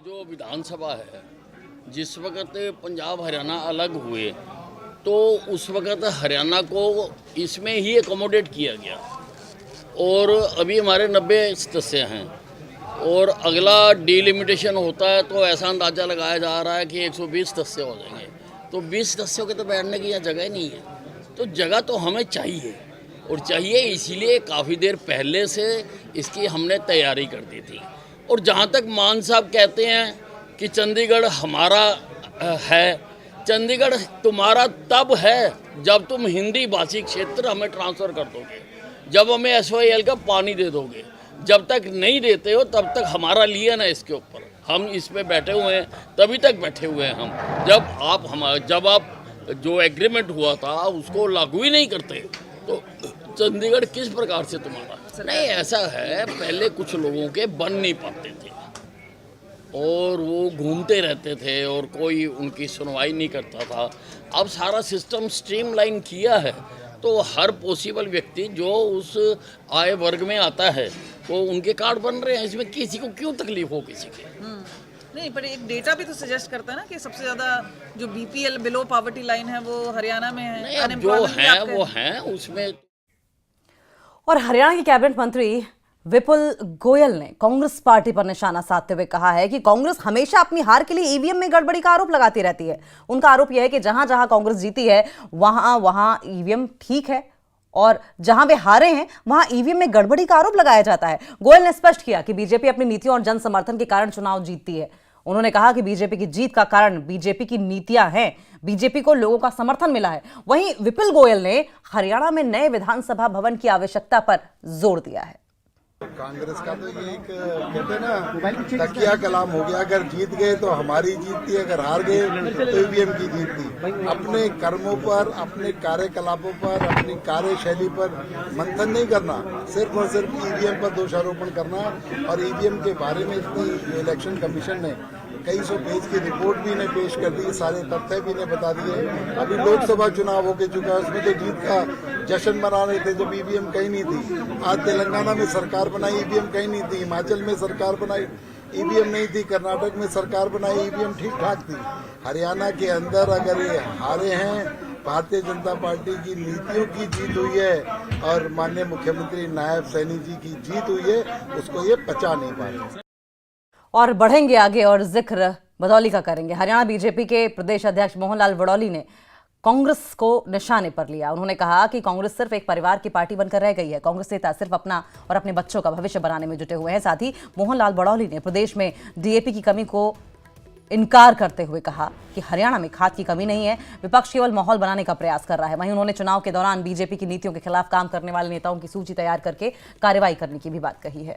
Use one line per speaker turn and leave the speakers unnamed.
जो विधानसभा है, जिस वक्त पंजाब हरियाणा अलग हुए तो उस वक्त हरियाणा को इसमें ही एकोमोडेट किया गया और अभी हमारे 90 सदस्य हैं और अगला डिलिमिटेशन होता है तो ऐसा अंदाज़ा लगाया जा रहा है कि 120 सदस्य हो जाएंगे। तो 20 सदस्यों के तो बैठने की यहाँ जगह ही नहीं है, तो जगह तो हमें चाहिए और चाहिए इसीलिए काफ़ी देर पहले से इसकी हमने तैयारी कर दी थी। और जहाँ तक मान साहब कहते हैं कि चंडीगढ़ हमारा है, चंडीगढ़ तुम्हारा तब है जब तुम हिंदी भाषी क्षेत्र हमें ट्रांसफ़र कर दोगे, जब हमें SYL का पानी दे दोगे। जब तक नहीं देते हो तब तक हमारा लिया ना इसके ऊपर, हम इस पे बैठे हुए हैं, तभी तक बैठे हुए हैं हम। जब आप जो एग्रीमेंट हुआ था उसको लागू ही नहीं करते तो चंडीगढ़ किस प्रकार से तुम्हारा। नहीं, ऐसा है पहले कुछ लोगों के बन नहीं पाते थे और वो घूमते रहते थे और कोई उनकी सुनवाई नहीं करता था। अब सारा सिस्टम स्ट्रीमलाइन किया है तो हर पॉसिबल व्यक्ति जो उस आय वर्ग में आता है वो उनके कार्ड बन रहे हैं। इसमें किसी को क्यों तकलीफ हो किसी के।
नहीं, पर एक डेटा भी तो सजेस्ट करता है ना कि सबसे ज्यादा जो BPL बिलो पॉवर्टी लाइन है वो हरियाणा में है।
नहीं, जो है वो है उसमें।
और हरियाणा के कैबिनेट मंत्री विपुल गोयल ने कांग्रेस पार्टी पर निशाना साधते हुए कहा है कि कांग्रेस हमेशा अपनी हार के लिए EVM में गड़बड़ी का आरोप लगाती रहती है। उनका आरोप यह है कि जहां जहां कांग्रेस जीती है वहां EVM ठीक है और जहां वे हारे हैं वहां EVM में गड़बड़ी का आरोप लगाया जाता है। गोयल ने स्पष्ट किया कि बीजेपी अपनी नीतियों और जन समर्थन के कारण चुनाव जीतती है। उन्होंने कहा कि बीजेपी की जीत का कारण बीजेपी की नीतियां हैं, बीजेपी को लोगों का समर्थन मिला है। वहीं विपुल गोयल ने हरियाणा में नए विधानसभा भवन की आवश्यकता पर जोर दिया है।
कांग्रेस का तो ये एक कहते हैं ना तकिया कलाम हो गया, अगर जीत गए तो हमारी जीत थी, अगर हार गए तो EVM की जीत थी। अपने कर्मों पर, अपने कार्यकलापों पर, अपनी कार्यशैली पर मंथन नहीं करना, सिर्फ और सिर्फ EVM पर दोषारोपण करना। और EVM के बारे में इतनी इलेक्शन कमीशन ने कई सौ पेज की रिपोर्ट भी ने पेश कर दी, सारे तथ्य भी ने बता दिए। अभी लोकसभा चुनाव होके चुका है, उसमें तो जीत का जश्न मना रहे थे जब EVM कहीं नहीं थी। आज तेलंगाना में सरकार बनाई, EVM कहीं नहीं थी। हिमाचल में सरकार बनाई, EVM नहीं थी। कर्नाटक में सरकार बनाई, EVM ठीक ठाक थी। हरियाणा के अंदर अगर ये हारे हैं, भारतीय जनता पार्टी की नीतियों की जीत हुई है और माननीय मुख्यमंत्री नायब सैनी जी की जीत हुई है, उसको ये पचा नहीं पा रहे।
और बढ़ेंगे आगे और जिक्र भदौली का करेंगे। हरियाणा बीजेपी के प्रदेश अध्यक्ष मोहनलाल वड़ौली ने कांग्रेस को निशाने पर लिया। उन्होंने कहा कि कांग्रेस सिर्फ एक परिवार की पार्टी बनकर रह गई है। कांग्रेस नेता सिर्फ अपना और अपने बच्चों का भविष्य बनाने में जुटे हुए हैं। साथ ही मोहनलाल वड़ौली ने प्रदेश में DAP की कमी को इनकार करते हुए कहा कि हरियाणा में खाद की कमी नहीं है, विपक्ष केवल माहौल बनाने का प्रयास कर रहा है। वहीं उन्होंने चुनाव के दौरान बीजेपी की नीतियों के खिलाफ काम करने वाले नेताओं की सूची तैयार करके कार्रवाई करने की भी बात कही है।